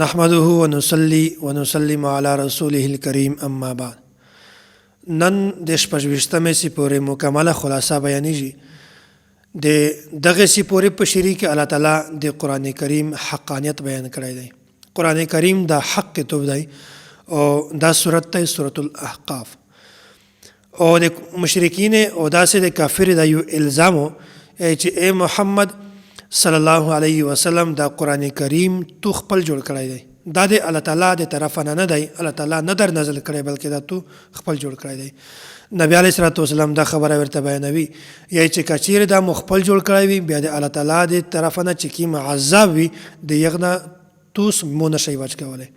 نحمده ونصلي ونسلم على رسوله الكريم اما بعد. نن د شپږویشتمې سپورې مکمله خلاصه بیانېږي. د دغه سپورې په شریک کې الله تعالی د قرآن کریم حقانیت بیان کړی دی. قرآن کریم د حق کتاب دی او دا سورت دی سورت الاحقاف. او د مشرکین او داسې د کافر د یو الزامو چې اے محمد صلی الله علیه وسلم دا قرآن کریم تو خپل جوړ کړی دی. دا د الله تعالی د طرفه نه دی، الله تعالی نه در نازل کړی بلکې دا تو خپل جوړ کړی دی. نبی علیه الصلوۃ والسلام دا خبره ورته بیانوي یا چې کچیر دا مخپل جوړ کړی وي بیا د الله تعالی د طرفه نه چې کیم عذاب وي د یغنا توس مون شي واچ کولای.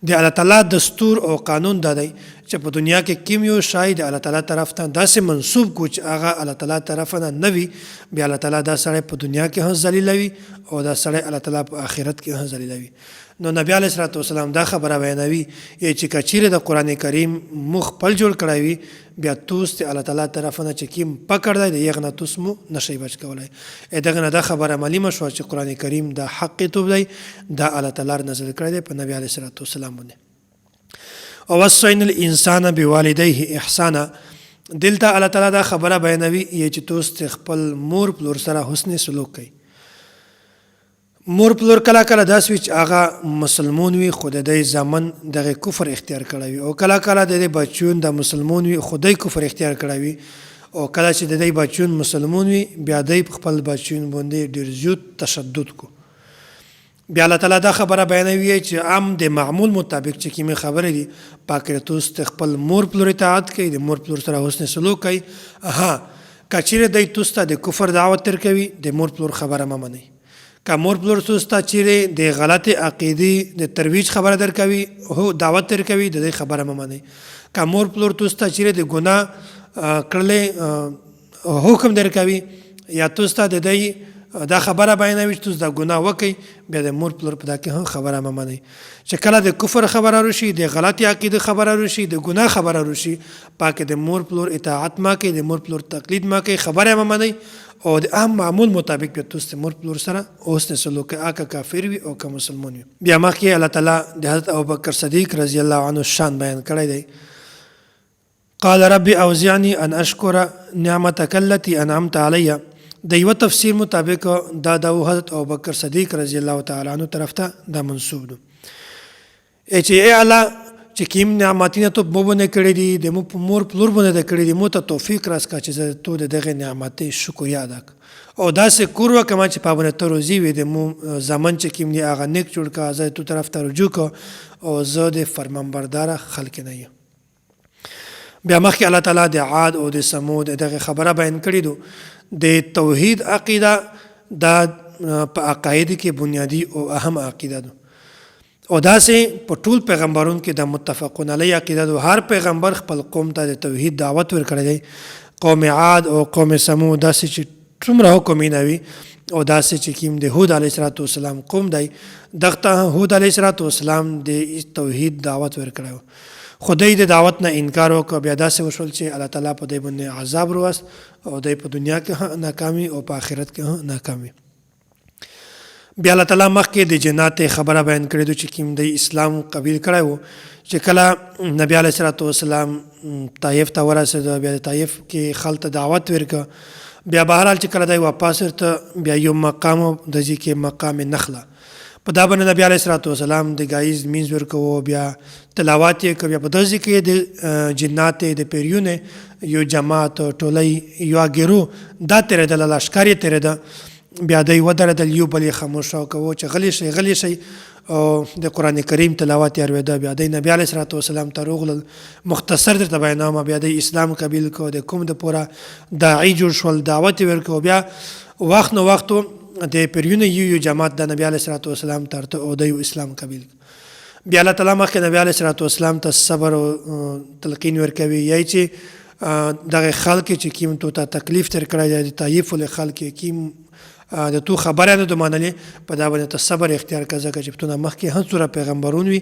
د الله تعالی دستور او قانون دا دی چې په دنیا کې کیم یو شای د الله تعالی طرف ته داسې منسوب کو چې هغه الله تعالی طرف نه نوي، بیا الله تعالی دا سره په دنیا کې هم ذلیلوي او دا سره الله تعالی په آخرت کې هم ذلیلوي. نو نبی علیه الصلوۃ والسلام دا خبره بیانوي چې کچیر د قران کریم مخپل جوړ کړی وي بیا توس ته الله تعالی طرف نه چې کیم پکړ دی د یغنا توس مو نشي بچ کولای. دغه نه دا خبره معلومه شو چې قران کریم دا حق کتاب دی، دا الله تعالی نازل کړی دی په نبی علیه الصلوۃ والسلام باندې. او وصینا الانسان بوالديه احسانا، دلته الله تعالی دا خبره بیانوي چې توس خپل مور پلور سره حسن سلوک کوي. مور پلور کله کله داس وی چې هغه مسلمان وي خو د زمن دغه کفر اختیار کړی وي، او کله کله د بچون د مسلمان وي خدای کفر اختیار کړی وي، او کله چې د بچون مسلمان وي بیا د خپل بچون باندې ډیر زیات تشدد کو. بیا الله تعالی دا خبره بیانوي چې عام د معمول مطابق چې کیمه خبره دي پاکرتوس خپل مور پلور اطاعت کوي، د مور پلور سره حسن سلوک کوي. کچیره د توسته د کفر دعوت تر کوي د مور پلور خبره ما مني. که مور پلور توسته چیرې د غلط عقیدې د ترویج خبره در کوي هو دعوت تر کوي د خبره ما مني. که مور پلور توسته چیرې د ګناه کړلې حکم در کوي یا توسته د دا خبره بیانوي چې تاسو دا ګناه وکئ بیا د مور پلور په دا کې هم خبره مه منئ. چې کله د کفر خبره راشي، د غلطې عقیدې خبره راشي، د ګناه خبره راشي، پاکه د مور پلور اطاعت ما کوي، د مور پلور تقلید ما کوي، خبره مه منئ او د عام معمول مطابق بیا تاسو د مور پلور سره حسن سلوک کوئ، که کافر وي او که مسلمان وي. بیا مخکې الله تعالی د حضرت ابوبکر صدیق رضی الله عنه شان بیان کړی دی. قال رب اوزعني ان اشکر نعمتك التي انعمت علی. د یو تفسیر مطابق دا د حضرت ابوبکر صدیق رضی الله تعالی عنہ طرف ته دا منسوب ده چې ای الله چې کوم نعمتونه ته مونږ کړې دي د مو مور پلور باندې کړې دي، مو ته توفیق راسکا چې ته دغه نعمت شکریا ادا او دا سه کور وکما چې پابونه ته روزي وي د مو زمون چې کوم دی هغه نیک جوړ کا زه تو طرف ته رجوع کو او زه د فرمانبردار خلک نه یم. بیا مخکې الله تعالی د عاد او د سمود دغه خبره بیان کړې دو. د توحید عقیده دا په عقاید کې بنیادی او اهم عقیده ده او داسې په ټول پیغمبرون کې د متفقون علی عقیده ده. هر پیغمبر خپل قوم ته د توحید دعوت ورکړی دی. قوم عاد او قوم سمود داسې چې څومره حکمونه وي او داسې چې کوم د هود علیه السلام قوم دی دغه هود علیه السلام د توحید دعوت ورکړی، خدای د دعوت نه انکار وکړ، بیا داسې وشول چې الله تعالی په دې باندې عذاب وروست او د په دنیا کې ناکامي او په آخرت کې ناکامي. بیا الله تعالی مخکې د جنات خبره بیان کړې ده چې کوم د اسلام قبول کړی و چې کله نبی علیه الصلوۃ والسلام طایف ته ورسېد، بیا د طایف کې خلک دعوت ورکړه. بیا بهرحال چې کله دی واپس ورته بیا یو مقام د ځکه مقام نخله په دا باندې نبی علیه الصلوۃ والسلام د گایز مینځ ورکو، بیا تلاوت یې کوي. په دغه کې د جنات د پیریونه یو جماعت ټولۍ یو ګرو دا تر د لشکر یې تر د بیا د ودره د یو بل خاموش او چې غلی شي او د قران کریم تلاوت یې اورېده. بیا د نبی علیه الصلوۃ والسلام ته روغل مختصر درته بیانوم. بیا د اسلام قبول کو د کوم د پورا داعی جوړ شول، دعوت ورکو. بیا وخت نو وختو د پیریونه یو جماعت د نبی علیه الصلوۃ والسلام ترته او د اسلام قبول. بیا الله تعالی مخکې نبی علیه الصلوۃ والسلام ته صبر او تلقین ورکوي، یای چې دغه خلک چې کیم ته تکلیف تر کړی د طایف له خلک کیم د تو خبره نه دومانلې په دا باندې صبر اختیار کړه چې په مخکې هم سره پیغمبرون وي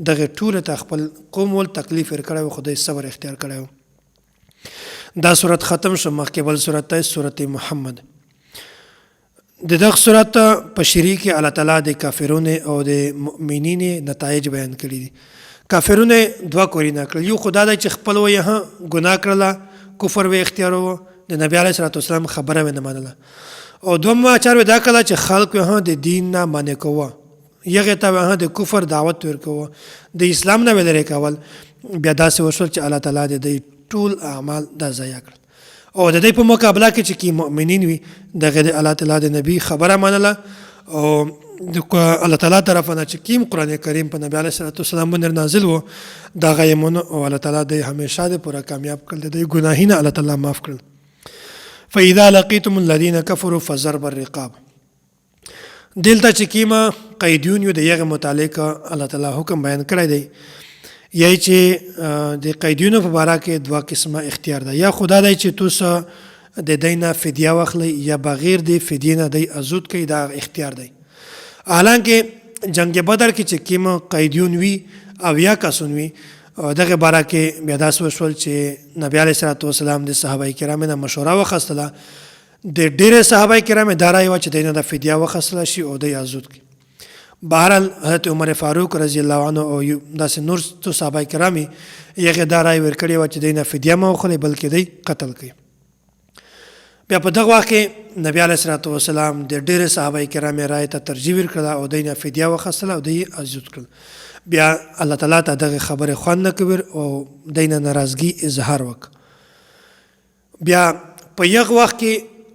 دغه ټول ته خپل قوم ول تکلیف ورکړی، خدای صبر اختیار کړی. دا سورت ختم شو، مخکې بل سورت ته سورت محمد. د دغه صورت په شریع کې الله تعالی د کافرونو او د مؤمنینو نتایج بیان کړي دي. کافرونو دوه کورونه کړل، یو خدا د چې خپل وې ګناه کړله، کفر و اختیارو، د نبی علیه الصلاۃ والسلام خبره و نه منله، او دوم اچار دا کړه چې خلق د دین نه منې کوه، یغه ته د کفر دعوت ورکوه، د اسلام نه ولري کول. بیا داسې وشول چې الله تعالی د ټول اعمال دا ضایع کړل، او د دې په مقابله کې چې کی مؤمنین وي دغه د الله تعالی د نبی خبره منله، او د الله تعالی طرف نه چې کیم قران کریم په نبی علیه الصلاۃ والسلام باندې نازل و دا غیمون، او الله تعالی د همیشه د پورا کامیاب کړل، د ګناهینه الله تعالی معاف کړل. فاذا لقيتم الذين كفروا فضرب الرقاب. دلته چې کیما قیدون یو د یغه متعلق الله تعالی حکم بیان کړی دی، یی چې د قیدونو په باره کې دوه قسمه اختیار ده، یا خدا دی چې تاسو د دینه فدیه واخلئ یا بغیر د فدیه نه دی ازود کوي، دا اختیار دی. حالانکه جنگ بدر کې چې کیما قیدون وی او یا کسون وی دغه باره کې بیا داسې وشول چې نبی علیه الصلاۃ والسلام د صحابه کرامو نه مشوره واخیستله، د ډېرې صحابه کرامو دا رایه وه چې دینه د فدیه واخیستله شي او دی ازود کړي. بهرحال حضرت عمر فاروق رضی الله عنه او داسې نور څو صحابه کرام یې دا رایه ورکړې وه چې دینه فدیه مه واخلي بلکې دی قتل کړي. بیا په دغه وخت کې نبی علیه الصلاۃ والسلام د ډېرې صحابه کرامو رایې ته ترجیح ورکړه او دینه فدیه واخیستله او دی ازود کړل. بیا الله تعالی ته دغه خبره خوند نه کوي او دینه ناراضګي اظهار وک. بیا په یغه وخت کې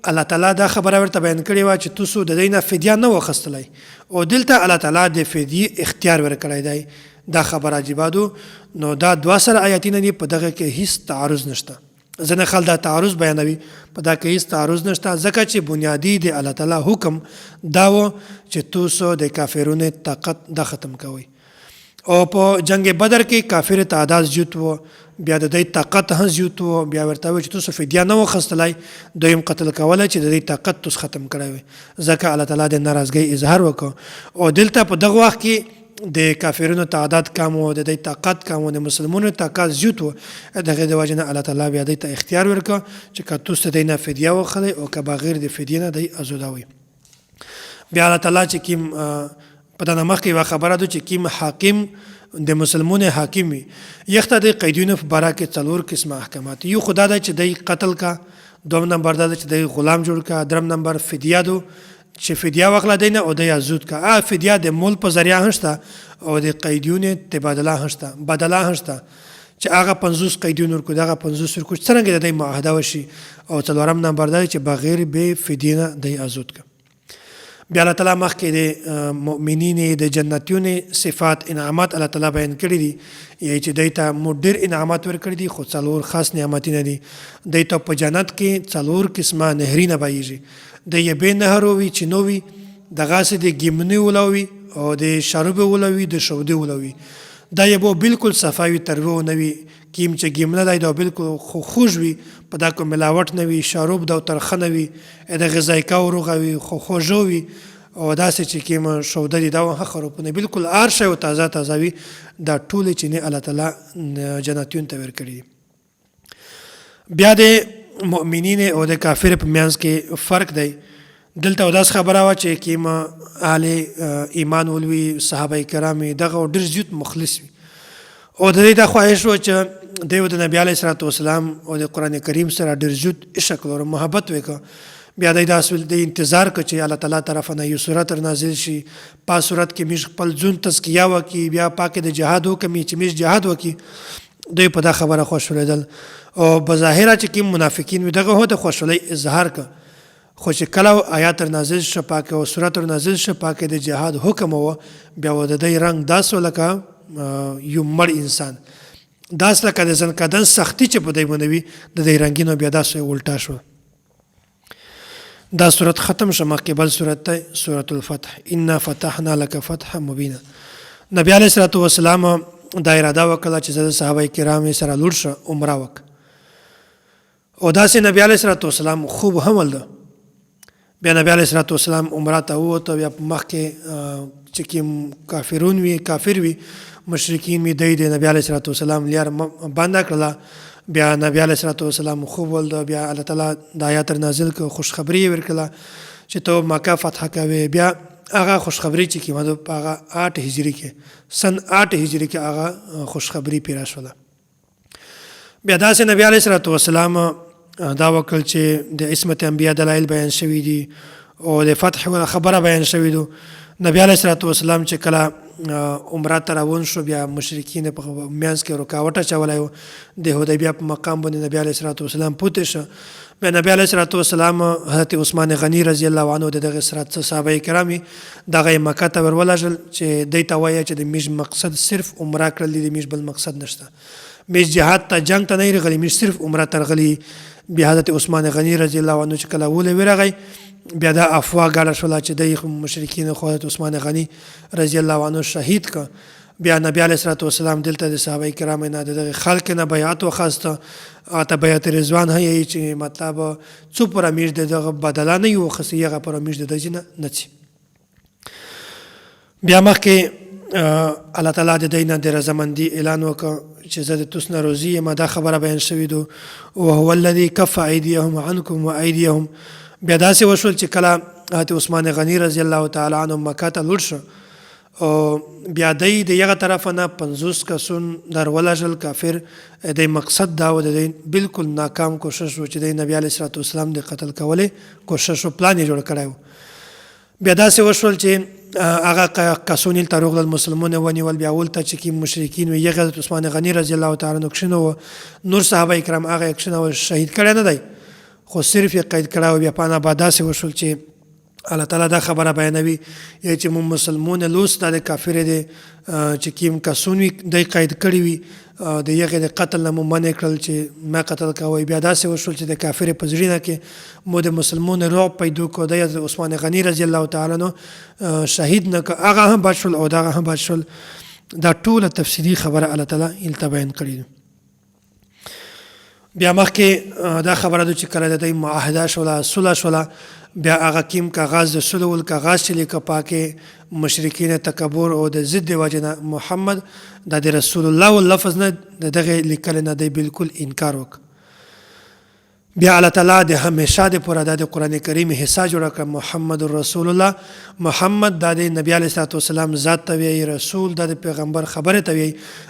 الله تعالی دا خبره ورته بیان کړې و چې تاسو د دینه فدیه نه واخیستلای، او دلته الله تعالی د فدیه اختیار ورکړی دی. دا خبره عجیبه ده. نو دا دوه سره آیاتونه دي، په دغه کې هیڅ تعارض نشته. ځنه خلک دا تعارض بیانوي، په دا کې هیڅ تعارض نشته، ځکه چې بنیادی د الله تعالی حکم دا و چې تاسو د کافرونو طاقت د ختم کوئ، او په جنگ بدر کې کافر تعداد زیات و، بیا د دې طاقت هم زیات و، بیا ورته وایي چې تاسو فدیه نه واخیستلای، دویم قتل کولی چې د دې طاقت تاسو ختم کړی وي، ځکه الله تعالی د ناراضګۍ اظهار وکړ. او دلته په دغه وخت کې د کافرونو تعداد کم و، د دې طاقت کم و، د مسلمانانو طاقت زیات و، دغه د وجې نه الله تعالی بیا دې ته اختیار ورکړ چې که تاسو د دې نه فدیه واخلئ او که بغیر د فدیې نه دی ازودوئ. بیا الله تعالی چې کیم په دا مخکې یوه خبره ده چې کیم حاکم د مسلمانو حاکم وي، یخته د قیدونو په باره کې 4 قسمه احکامات. یو خدا ده چې دی قتل کا، دوم نمبر دا ده چې دی غلام جوړ کا، درم نمبر فدیه ده چې فدیه واخله دی نه او دی ازود کا. فدیه د مول په ذریعه هم شته او د قیدونو تبادله هم شته، بدله هم شته، چې هغه 50 قیدون ورکړو دغه 50 ورکړو څرنګه د دی معاهده وشي، او څلورم نمبر دا چې بغیر به فدیه نه دی ازود کا. بیا الله تعالی مخکې د مؤمنین د جنتیونو صفات انعامات الله تعالی بیان کړي دي، یعنی چې دوی ته مو ډېر انعامات ورکړي دي، خو 4 خاص نعمتونه دي. دوی ته په جنت کې 4 قسمه نهرونه بهیږي، د یبې نهر وي، چینو وي، دغسې د ګیمنې ولوي او د شربې ولوي، د شودې ولوي. دا یبو بالکل صفاوي تروه نه وي، کیم چې ګیمنه دی دا بالکل خوږ وي، په دا کوم ملاوټ نه وي، شراب دا ترخه نه وي، د غذایکا وروغه وي، خو خوږ وي، او داسې چې کیم شوده دي دا هم خروپونه بالکل هر شی او تازه تازه وي. دا ټول چې نه الله تعالی جنتیون ته ورکړي دي. بیا د مؤمنین او د کافر په میانځ کې فرق دی. دلته اوداس خبره وا چې کیما اهل ایمان ولوي صحابه کرام دغه ډېر زیات مخلص وي، او د دې د خواهش و چې د نبی علیه الصلاۃ والسلام او د قران کریم سره ډېر زیات عشق او محبت وکړه. بیا د داسول د انتظار کو چې الله تعالی طرف نه یو سورت نازل شي، په سورت کې مش خپل ځون تزکیه وکي، بیا پاکه د جهاد وکمي چې مش جهاد وکي. دوی په دا خبره خوشالیدل، او بظاهره چې کوم منافقین وي دغه هو د خوشالۍ اظهار ک، خو چې کله آیات نازل شو پاکه او سورت نازل شو پاکه د جهاد حکم و، بیا و د دې رنگ داس ولکه یو مړ انسان، داس لکه د ځن کدن سختی چې په دې باندې وي د دې رنگینو بیا داس الټا شو. دا سورت ختم شو، مخکې بل سورت ته سورۃ الفتح، انا فتحنا لك فتحا مبینا. نبی علیه الصلاۃ والسلام دا اراده وکړه چې زه صحابه کرام سره لور شه عمره وک، او داسې نبی علیه الصلاۃ والسلام خوب حمل ده. بیا نبی علیه الصلاۃ والسلام عمره ته ووته، بیا په مخ کې چې کوم کافرون وي، کافر وي، مشرکین وي، دی د نبی علیه الصلاۃ والسلام لار بنده کړله. بیا نبی علیه الصلاۃ والسلام خوب ولده، بیا الله تعالی د آیات نازل کړ، خوشخبری ورکړه چې ته مکه فتح کوې. بیا هغه خوشخبری چې کیمه په هغه 8 هجری کې سن 8 هجری کې هغه خوشخبری پیرا شوله. بیا داسې نبی علیه الصلاۃ والسلام دا وکړل چې د عصمت انبیا دلایل بیان شوي دي او د فتح خبره بیان شوي دي. نبی علیه الصلاۃ والسلام چې کله عمره ته روان شو بیا مشرکین په میانځ کې رکاوټ اچولی و. د حدیبیه په مقام باندې نبی علیه الصلاۃ والسلام پوته شه. بیا نبی علیه الصلاۃ والسلام حضرت عثمان غنی رضی الله عنه دغه سره صحابه کرام دغه مکه ته ورولېږل چې دوی ته وایي چې د میش مقصد صرف عمره کړل دي، د میش بل مقصد نشته. میش جهاد ته جنگ ته نه راغلی، میش صرف عمره ته راغلی. بیا حضرت عثمان غنی رضی الله عنه چې کله ورغی بیا دا افوا ګاډه شوله چې د مشرکین خو حضرت عثمان غنی رضی الله عنه شهید که. بیا نبی علیه الصلاۃ والسلام دلته د صحابه کرام نه دغه خلق نه بیعت وخواسته. ته بیعت رضوان هي چې مطلب څو پر امیر دغه بدله نه یو خصي هغه پر امیر د دجنه نچي. بیا مخکې الله تعالی د دینه د رضامندي اعلان وکړ چې زه د تاسو نه روزي یم. دا خبره بیان شوې ده او هو الذي کف ایدیهم عنکم وایدیهم. بیا داسې وشول چې کله حضرت عثمان غنی رضی الله تعالی عنه مکه ته لوړ شو او بیا دی د یغه طرف نه 50 کسون درولېږل کافر. د مقصد دا و د بالکل ناکام کوشش و چې د نبی علیه الصلاۃ والسلام د قتل کولې کوشش او پلان جوړ کړی و. بیا داسې وشول چې هغه کسون ته روغل مسلمانونه ونیول. بیا ولته چې کوم مشرکین وي حضرت عثمان غنی رضی الله تعالی عنه کښینو نور صحابه کرام هغه کښینو شهید کړي نه دی خو صرف یې قید کړه. بیا په نه بعد داسې وشول چې الله تعالی دا خبره بیانوي چې مو مسلمون لوس د کافر دي چې کیم کسون وي د قید کړي وي د یغه د قتل نه منع کړل چې ما قتل کوي. بیا داسې وشول چې د کافر په ځړینه کې مو د مسلمون رعب پیدا کو. د عثمان غنی رضی الله تعالی عنه شهید نه هغه هم بشول او دا هم بشول. دا ټول تفصیلی خبره الله تعالی التبین کړی. بیا مخکې دا خبره ده چې کله د معاهده شوله صلح شوله بیا هغه کیم کاغذ د صلح الکاغذ چې لیکه پاکې مشرکین تکبر او د ضد وجه نه محمد د رسول الله واللفظ نه دغه لیکل نه دی بالکل انکار وکړ. بیا الله تعالی د همیشه د پوره د قران کریم حصہ جوړ کړ محمد رسول الله. محمد د نبی علیه الصلاۃ والسلام ذات ته وی رسول د پیغمبر خبره ته وی.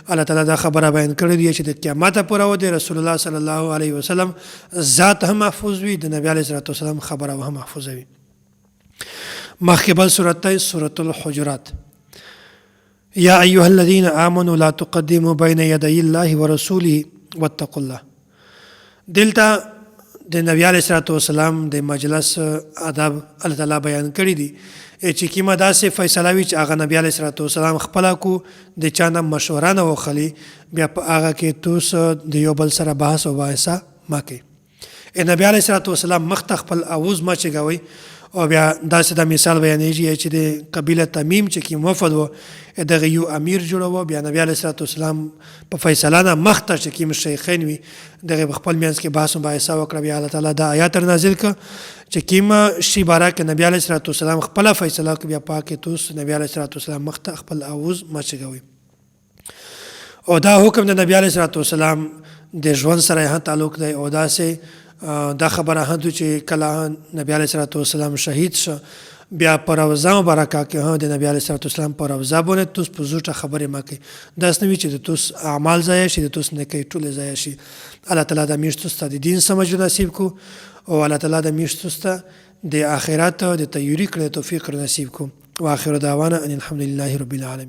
الله تعالی دا خبره بیان کړی دی چې د قیامت پورې و د رسول الله صلی الله علیه وسلم ذات هم محفوظ وي، د نبی علیه الصلاۃ والسلام خبره هم محفوظ وي. مخکبل سورته سورۃ الحجرات. یا ایها الذین آمنوا لا تقدموا بین یدی الله ورسوله واتقوا الله. دلته د نبی علیه الصلاۃ والسلام د مجلس آداب الله تعالی بیان کړی دي چې کیمه داسې فیصله وي چې هغه نبی علیه الصلاۃ والسلام خپله کو د چا نه مشوره نه وخلي. بیا په هغه کې تاسو د یو بل سره بحث او مباحثه مه کوئ. نبی علیه الصلاۃ والسلام مخ ته خپل اوز مه چګوئ. او بیا داسې د مثال بیانېږي چې د قبیله تمیم چې کوم وفد و دغه یو امیر جوړاوه. بیا نبی علیه الصلاۃ والسلام په فیصله نه مخ ته چې کوم شیخین وي دغه خپل میانځ کې بحث او مباحثه وکړه. بیا الله تعالی دا آیات نازل کړ چې کوم شی باره کې نبی علیه الصلاۃ والسلام خپل فیصله کوي. بیا پاکه توس نبی علیه الصلاۃ والسلام مخ ته خپل اوز مه چګوئ. او دا حکم د نبی علیه الصلاۃ والسلام د ژوند سره تعلق دی. او داسې دا خبره هم چې کله نبی علیه الصلاۃ والسلام شهید شو بیا په روضه مبارکه کې هم د نبی علیه الصلاۃ والسلام په روضه باندې توس په زوټه خبرې مه کوئ. داسې نه وي چې د توس اعمال ضایع شي، د توس نیکۍ ټولې ضایع شي. الله تعالی د میاشتو ته د دین سمجھ نصیب کو او الله تعالی د میاشتو ته د آخرت د تیاری کړې توفیق نصیب کو. واخر دعوانا ان الحمد لله رب العالمین.